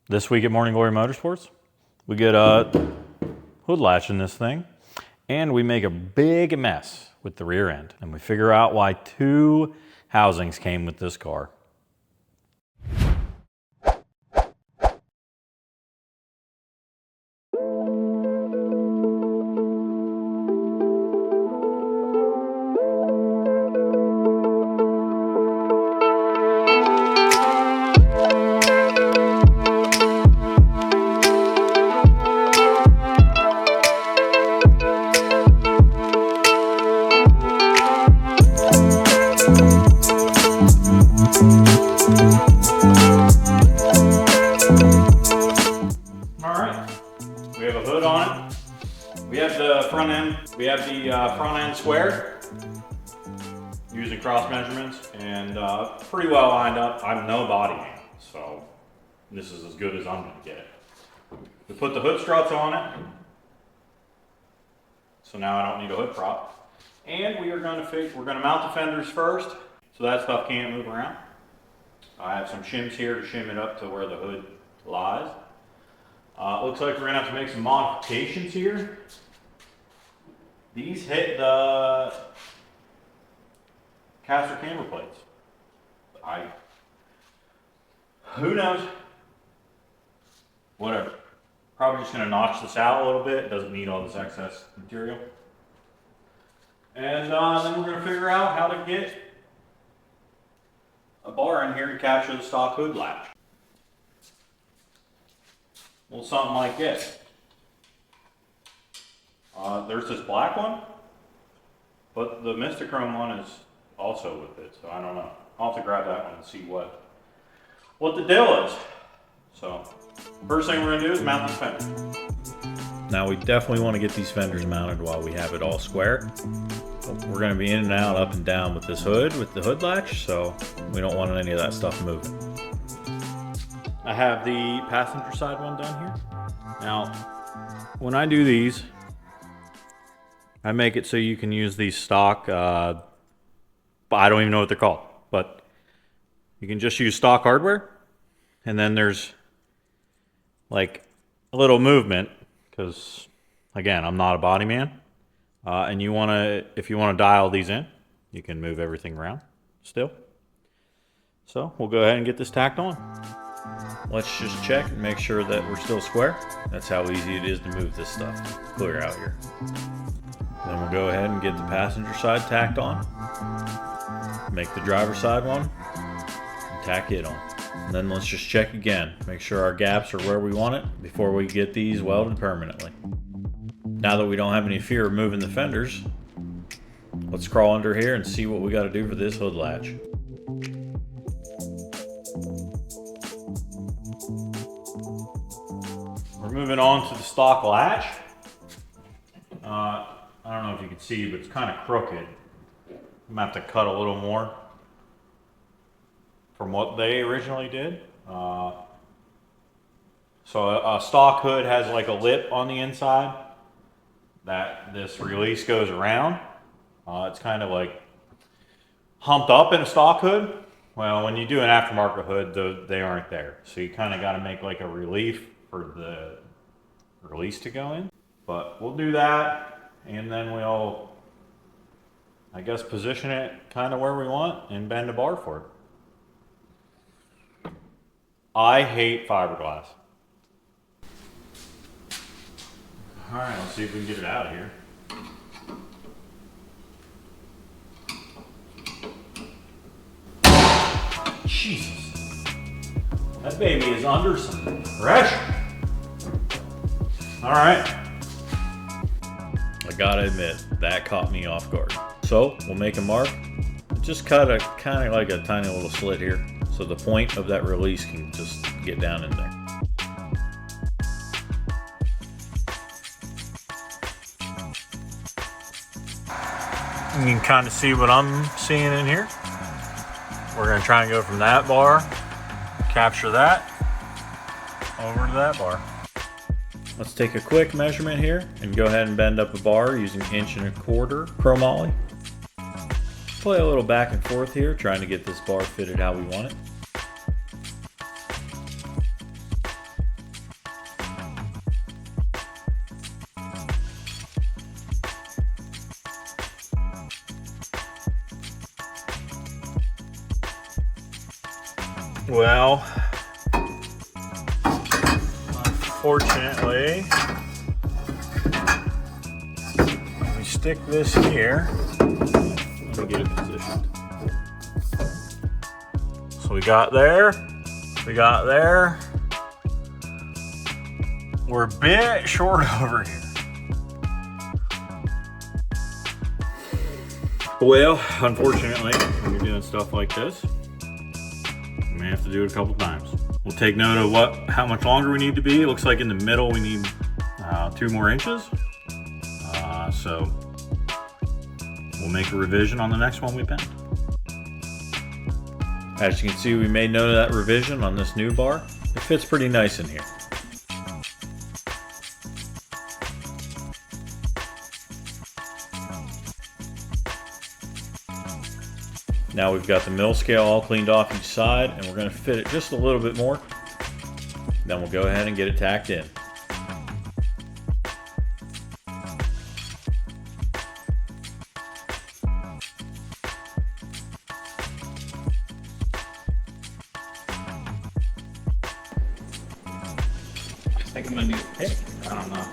This week at Morning Glory Motorsports, we get a hood latch in this thing, and we make a big mess with the rear end, and we figure out why 2 housings came with this car. We have a hood on it. We have the front end. We have the front end square using cross measurements and pretty well lined up. I'm no body man, so this is as good as I'm going to get it. We put the hood struts on it, so now I don't need a hood prop. And we are going to mount the fenders first, so that stuff can't move around. I have some shims here to shim it up to where the hood lies. Looks like we're gonna have to make some modifications here. These hit the caster camber plates. Who knows? Whatever. Probably just gonna notch this out a little bit. It doesn't need all this excess material. And then we're gonna figure out how to get a bar in here to capture the stock hood latch. Well, something like this. There's this black one, but the Mystichrome one is also with it, so I don't know. I'll have to grab that one and see what the deal is. So, first thing we're gonna do is mount this fender. Now we definitely want to get these fenders mounted while we have it all square. We're gonna be in and out, up and down with this hood, with the hood latch, so we don't want any of that stuff moving. I have the passenger side one done here. Now, when I do these, I make it so you can use these stock, I don't even know what they're called, but you can just use stock hardware. And then there's like a little movement, because again, I'm not a body man. And if you want to dial these in, you can move everything around still. So we'll go ahead and get this tacked on. Let's just check and make sure that we're still square. That's how easy it is to move this stuff clear out here. Then we'll go ahead and get the passenger side tacked on. Make the driver's side one and tack it on. And then let's just check again. Make sure our gaps are where we want it before we get these welded permanently. Now that we don't have any fear of moving the fenders, let's crawl under here and see what we got to do for this hood latch. We're moving on to the stock latch. I don't know if you can see, but it's kind of crooked. I'm gonna have to cut a little more from what they originally did. So a stock hood has like a lip on the inside that this release goes around. It's kind of like humped up in a stock hood. Well, when you do an aftermarket hood, they aren't there. So you kind of got to make like a relief for the release to go in. But we'll do that, and then we'll, I guess, position it kind of where we want and bend a bar for it. I hate fiberglass. All right, let's see if we can get it out of here. Jesus. That baby is under some pressure. All right. I gotta admit, that caught me off guard. So we'll make a mark. Just cut a kind of like a tiny little slit here, so the point of that release can just get down in there. You can kind of see what I'm seeing in here. We're gonna try and go from that bar, capture that, over to that bar. Let's take a quick measurement here and go ahead and bend up a bar using 1¼ chromoly. Play a little back and forth here, trying to get this bar fitted how we want it. Well, unfortunately, we stick this here. Let me get it positioned. So we got there. We're a bit short over here. Well, unfortunately, when you're doing stuff like this, you may have to do it a couple times. We'll take note of how much longer we need to be. It looks like in the middle we need 2 more inches. So we'll make a revision on the next one we bend. As you can see, we made note of that revision on this new bar. It fits pretty nice in here. Now we've got the mill scale all cleaned off each side, and we're going to fit it just a little bit more. Then we'll go ahead and get it tacked in. I think I'm gonna need a pick. I don't know.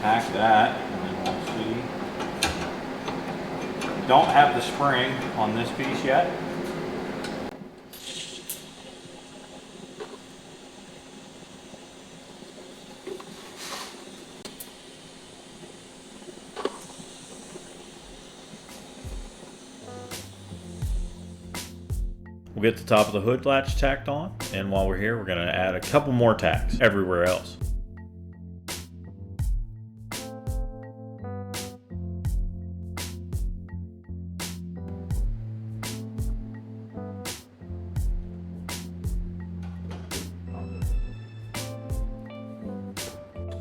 Tack that, and then we'll see. Don't have the spring on this piece yet. We'll get the top of the hood latch tacked on, and while we're here, we're going to add a couple more tacks everywhere else.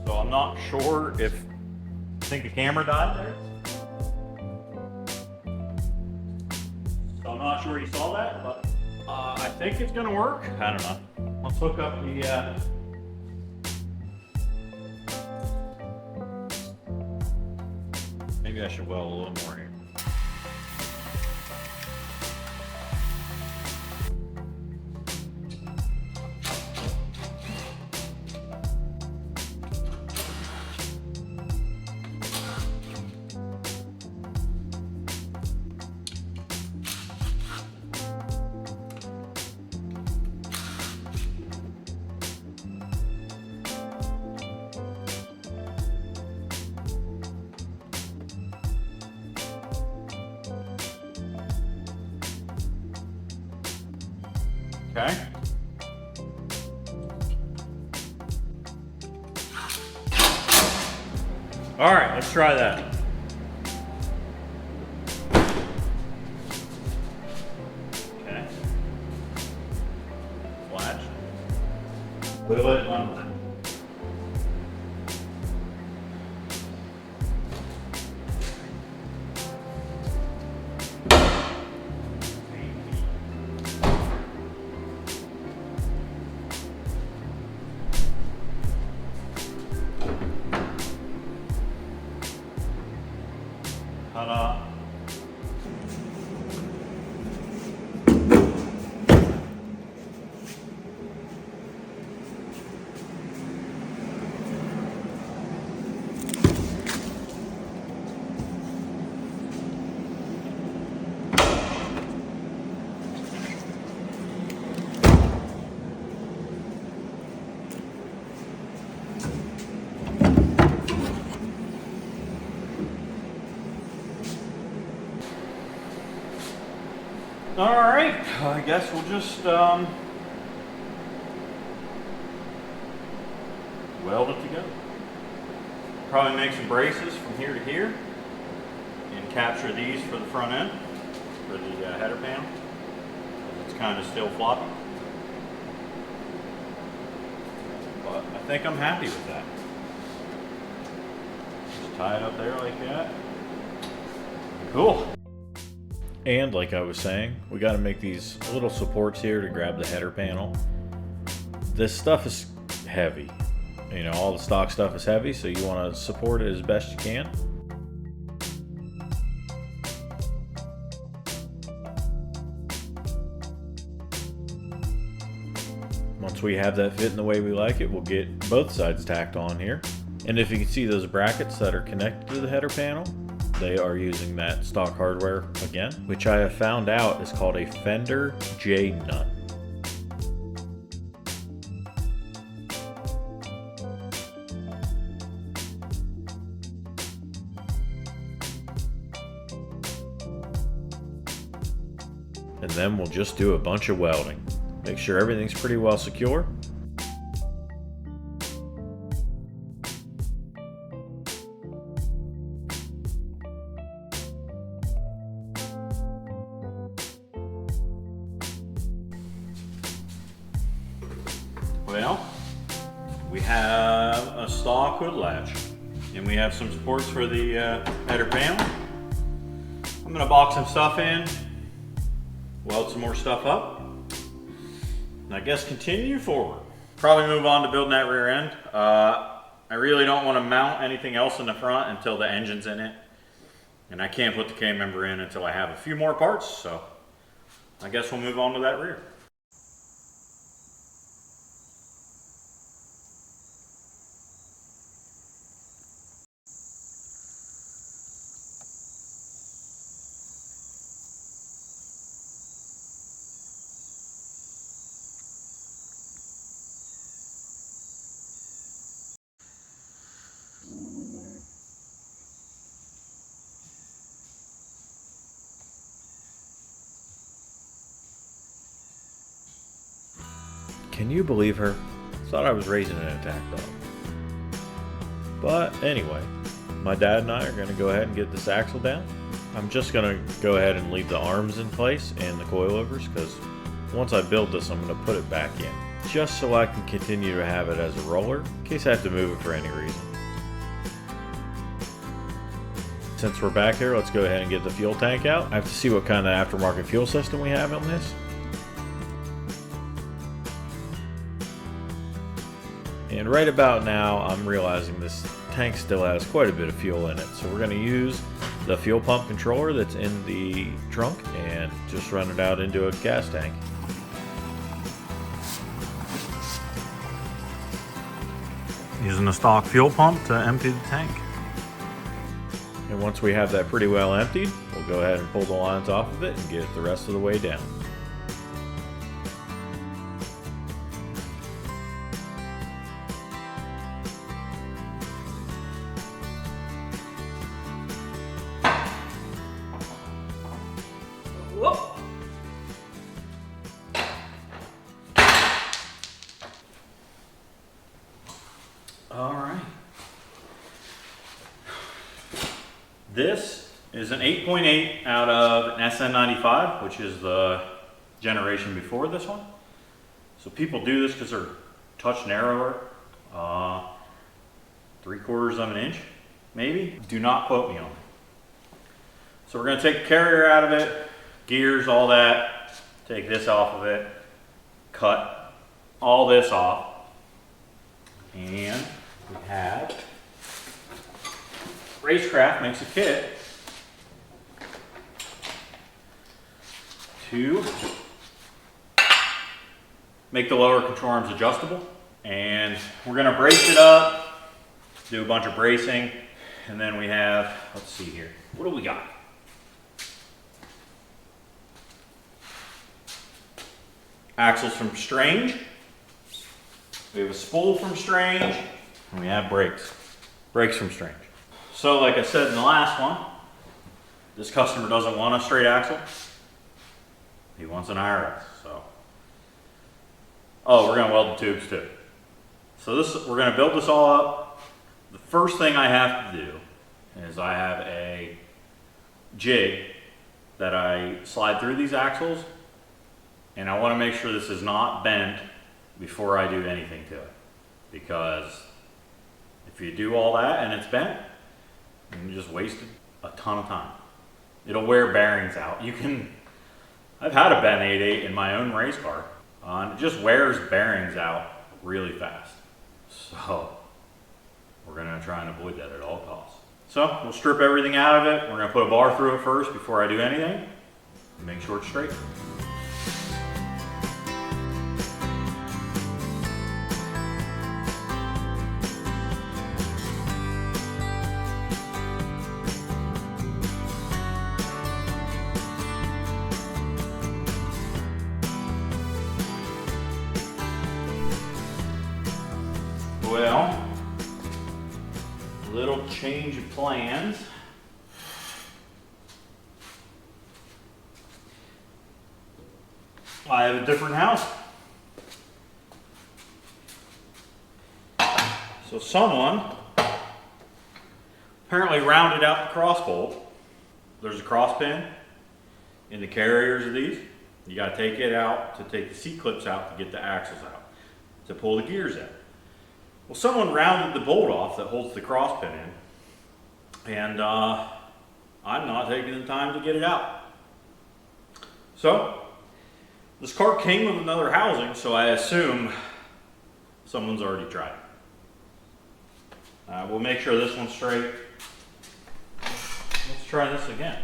So I'm not sure I think the camera died there. So I'm not sure you saw that, but I think it's gonna work. I don't know. Let's hook up the, maybe I should weld a little more here. Okay. All right, let's try that. Okay. Latch. Wiggle it on. Ta-da. All right, I guess we'll just weld it together. Probably make some braces from here to here and capture these for the front end, for the header panel. It's kind of still floppy. think I'm happy with that. Just tie it up there like that. Cool. And like I was saying, we got to make these little supports here to grab the header panel. This stuff is heavy. You know, all the stock stuff is heavy, so you want to support it as best you can. Once we have that fit in the way we like it, we'll get both sides tacked on here. And if you can see those brackets that are connected to the header panel, they are using that stock hardware again, which I have found out is called a fender J-nut. And then we'll just do a bunch of welding. Make sure everything's pretty well secure. Well, we have a stock hood latch, and we have some supports for the header panel. I'm gonna box some stuff in, weld some more stuff up, and I guess continue forward. Probably move on to building that rear end. I really don't want to mount anything else in the front until the engine's in it, and I can't put the K-member in until I have a few more parts, so I guess we'll move on to that rear. Can you believe her? Thought I was raising an attack dog. But anyway, my dad and I are going to go ahead and get this axle down. I'm just going to go ahead and leave the arms in place and the coilovers, because once I build this, I'm going to put it back in, just so I can continue to have it as a roller in case I have to move it for any reason. Since we're back here, let's go ahead and get the fuel tank out. I have to see what kind of aftermarket fuel system we have on this. And right about now, I'm realizing this tank still has quite a bit of fuel in it. So we're going to use the fuel pump controller that's in the trunk and just run it out into a gas tank. Using a stock fuel pump to empty the tank. And once we have that pretty well emptied, we'll go ahead and pull the lines off of it and get it the rest of the way down. Whoa. All right. This is an 8.8 out of an SN95, which is the generation before this one. So people do this because they're touch narrower, 3/4 of an inch, maybe. Do not quote me on it. So we're going to take the carrier out of it, gears, all that, take this off of it, cut all this off, and we have Racecraft makes a kit to make the lower control arms adjustable, and we're going to brace it up, do a bunch of bracing, and then we have, let's see here, what do we got? Axles from Strange, we have a spool from Strange, and we have brakes from Strange. So like I said in the last one, this customer doesn't want a straight axle, he wants an IRS, so. Oh, we're gonna weld the tubes too. So we're gonna build this all up. The first thing I have to do is I have a jig that I slide through these axles, and I want to make sure this is not bent before I do anything to it. because if you do all that and it's bent, you just wasted a ton of time. It'll wear bearings out. I've had a bent 8.8 in my own race car, and it just wears bearings out really fast. So we're gonna try and avoid that at all costs. So we'll strip everything out of it. We're gonna put a bar through it first before I do anything, and make sure it's straight. Well, little change of plans. I have a different house. So someone apparently rounded out the cross bolt. There's a cross pin in the carriers of these. You got to take it out to take the seat clips out to get the axles out, to pull the gears in. Well, someone rounded the bolt off that holds the cross pin in, and I'm not taking the time to get it out. So, this car came with another housing, so I assume someone's already tried it. We'll make sure this one's straight. Let's try this again.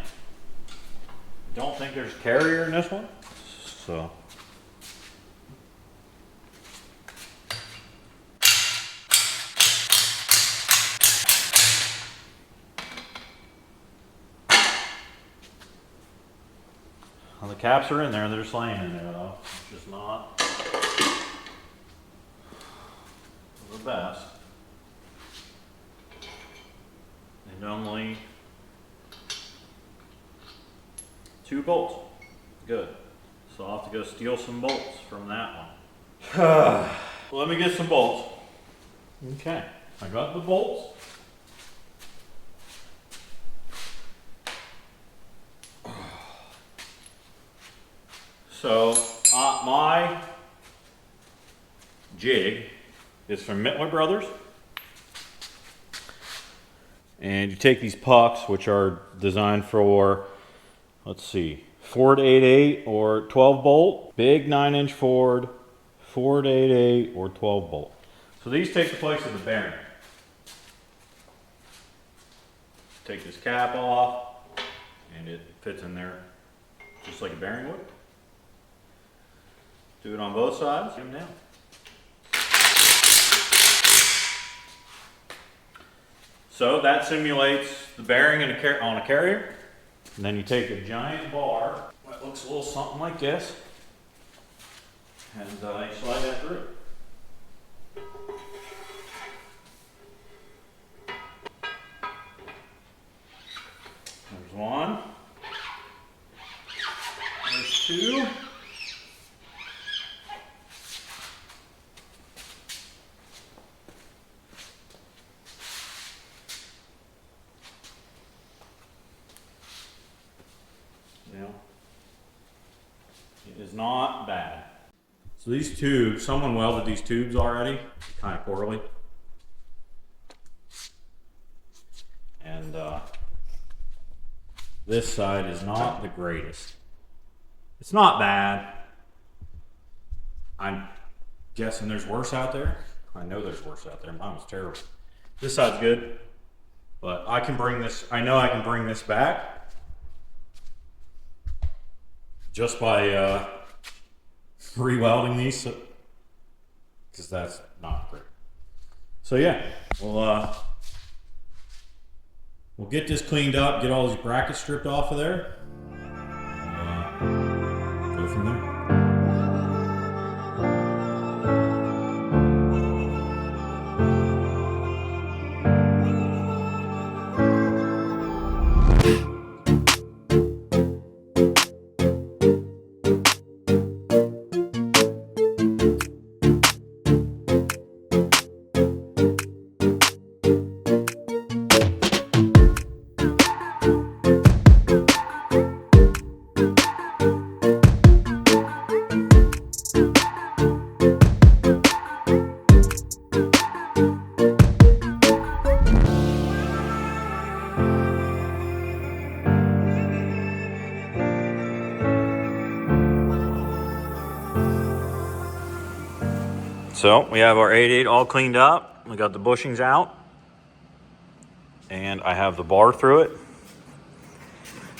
I don't think there's a carrier in this one, so. Well, the caps are in there, they're just laying in there though, which is not the best. And only 2 bolts. Good. So I'll have to go steal some bolts from that one. Let me get some bolts. Okay, I got the bolts. So my jig is from Mittler Brothers. And you take these pucks, which are designed for, let's see, Ford 8.8 or 12 bolt, big 9-inch Ford 8.8 or 12 bolt. So these take the place of the bearing. Take this cap off, and it fits in there just like a bearing would. Do it on both sides, get them down. So that simulates the bearing on a carrier. And then you take a giant bar that looks a little something like this, and you slide that through. There's one. There's 2. It is not bad. So these tubes, someone welded these tubes already, kind of poorly. And this side is not the greatest. It's not bad. I'm guessing there's worse out there. I know there's worse out there. Mine was terrible. This side's good, but I can bring this, I know I can bring this back just by re-welding these, because that's not great. So yeah, we'll get this cleaned up, get all these brackets stripped off of there, go from there. So we have our 8/8 all cleaned up. We got the bushings out. And I have the bar through it.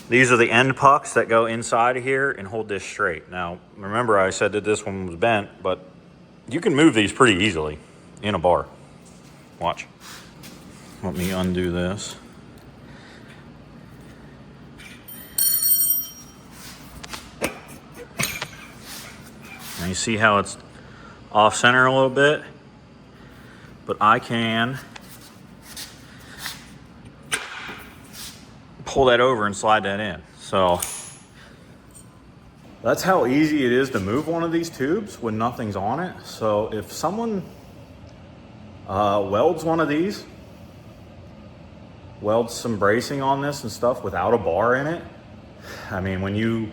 These are the end pucks that go inside of here and hold this straight. Now, remember I said that this one was bent, but you can move these pretty easily in a bar. Watch. Let me undo this. And you see how it's off center a little bit? But I can pull that over and slide that in. So that's how easy it is to move one of these tubes when nothing's on it. So if someone welds one of these, welds some bracing on this and stuff without a bar in it, I mean, when you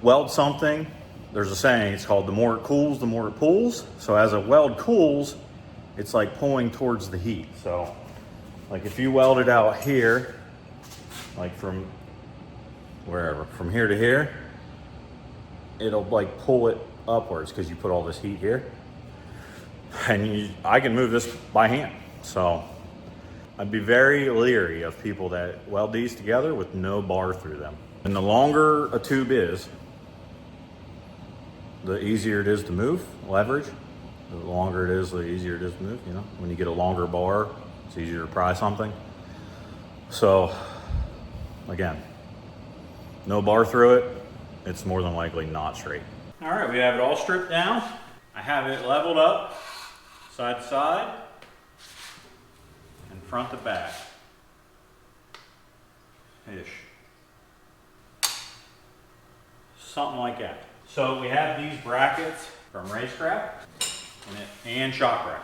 weld something, there's a saying, it's called the more it cools, the more it pulls. So as a weld cools, it's like pulling towards the heat. So like if you weld it out here, like from wherever, from here to here, it'll like pull it upwards because you put all this heat here. And I can move this by hand. So I'd be very leery of people that weld these together with no bar through them. And the longer a tube is, the easier it is to move, leverage. The longer it is, the easier it is to move, you know? When you get a longer bar, it's easier to pry something. So, again, no bar through it, it's more than likely not straight. All right, we have it all stripped down. I have it leveled up, side to side, and front to back. Ish. Something like that. So we have these brackets from Racecraft and Shockrack.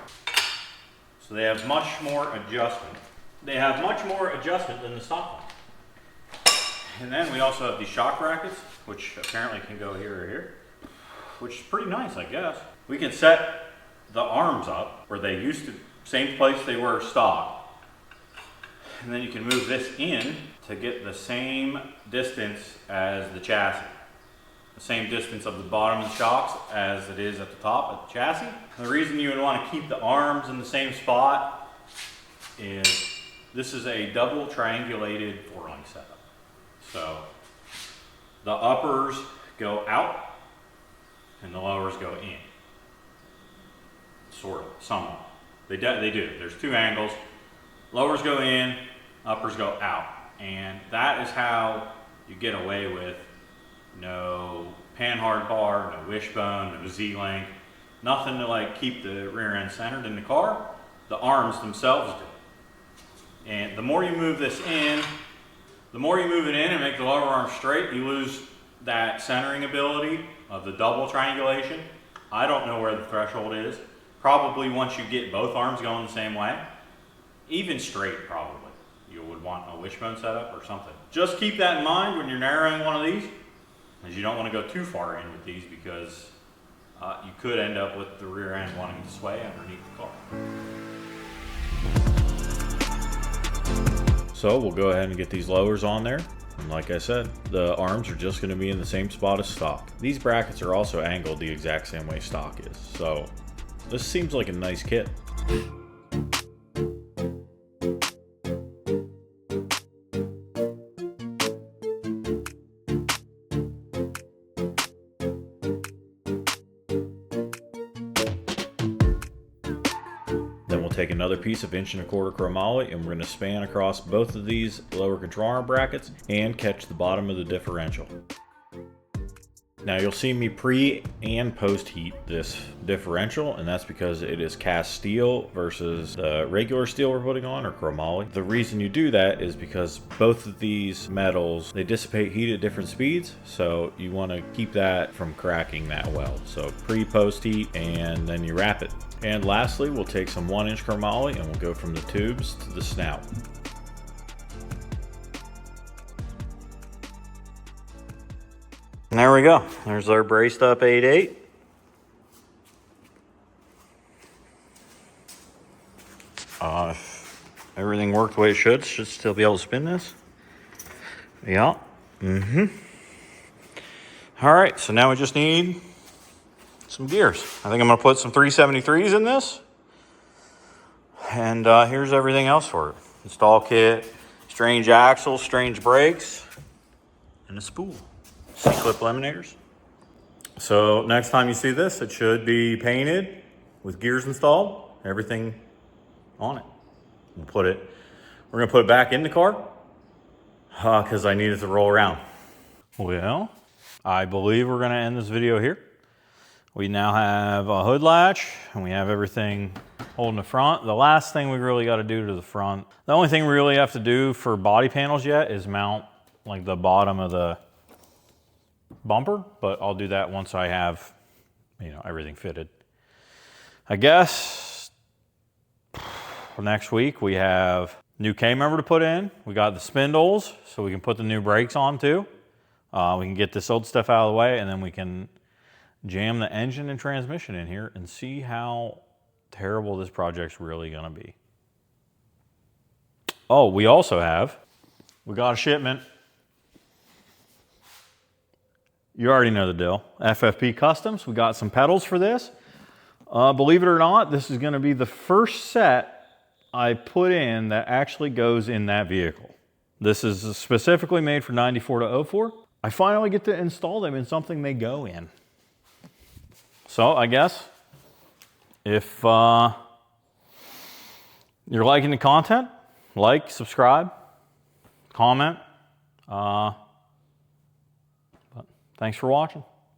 So they have much more adjustment. They have much more adjustment than the stock one. And then we also have these shock brackets, which apparently can go here or here, which is pretty nice, I guess. We can set the arms up where they used to, same place they were stock. And then you can move this in to get the same distance as the chassis. The same distance of the bottom of the shocks as it is at the top of the chassis. The reason you would want to keep the arms in the same spot is this is a double triangulated four-link setup. So the uppers go out and the lowers go in. Sort of, somewhat. They do. There's two angles. Lowers go in, uppers go out. And that is how you get away with no panhard bar, no wishbone, no Z-link, nothing to like keep the rear end centered in the car. The arms themselves do. And the more you move this in, the more you move it in and make the lower arm straight, you lose that centering ability of the double triangulation. I don't know where the threshold is. Probably once you get both arms going the same way, even straight probably, you would want a wishbone setup or something. Just keep that in mind when you're narrowing one of these, as you don't want to go too far in with these because you could end up with the rear end wanting to sway underneath the car. So we'll go ahead and get these lowers on there. And like I said, the arms are just going to be in the same spot as stock. These brackets are also angled the exact same way stock is. So this seems like a nice kit. Then we'll take another piece of 1 1/4" chromoly and we're going to span across both of these lower control arm brackets and catch the bottom of the differential. Now you'll see me pre and post heat this differential, and that's because it is cast steel versus the regular steel we're putting on, or chromoly. The reason you do that is because both of these metals, they dissipate heat at different speeds, so you want to keep that from cracking that weld. So pre-post heat, and then you wrap it. And lastly, we'll take some 1 inch chromoly and we'll go from the tubes to the snout. And there we go. There's our braced up 8/8. If everything worked the way it should still be able to spin this. Yeah. All right, so now we just need some gears. I think I'm gonna put some 373s in this. And here's everything else for it. Install kit, strange axles, strange brakes, and a spool. C-clip eliminators. So next time you see this, it should be painted with gears installed, everything on it. We're gonna put it back in the car because I need it to roll around. Well, I believe we're gonna end this video here. We now have a hood latch and we have everything holding the front. The last thing we really got to do to the front, the only thing we really have to do for body panels yet is mount like the bottom of the bumper, but I'll do that once I have, you know, everything fitted. I guess next week we have new K-member to put in. We got the spindles so we can put the new brakes on too. We can get this old stuff out of the way and then we can jam the engine and transmission in here and see how terrible this project's really gonna be. Oh, we got a shipment. You already know the deal. FFP Customs, we got some pedals for this. Believe it or not, this is gonna be the first set I put in that actually goes in that vehicle. This is specifically made for 94 to 04. I finally get to install them in something they go in. So I guess if you're liking the content, like, subscribe, comment. But thanks for watching.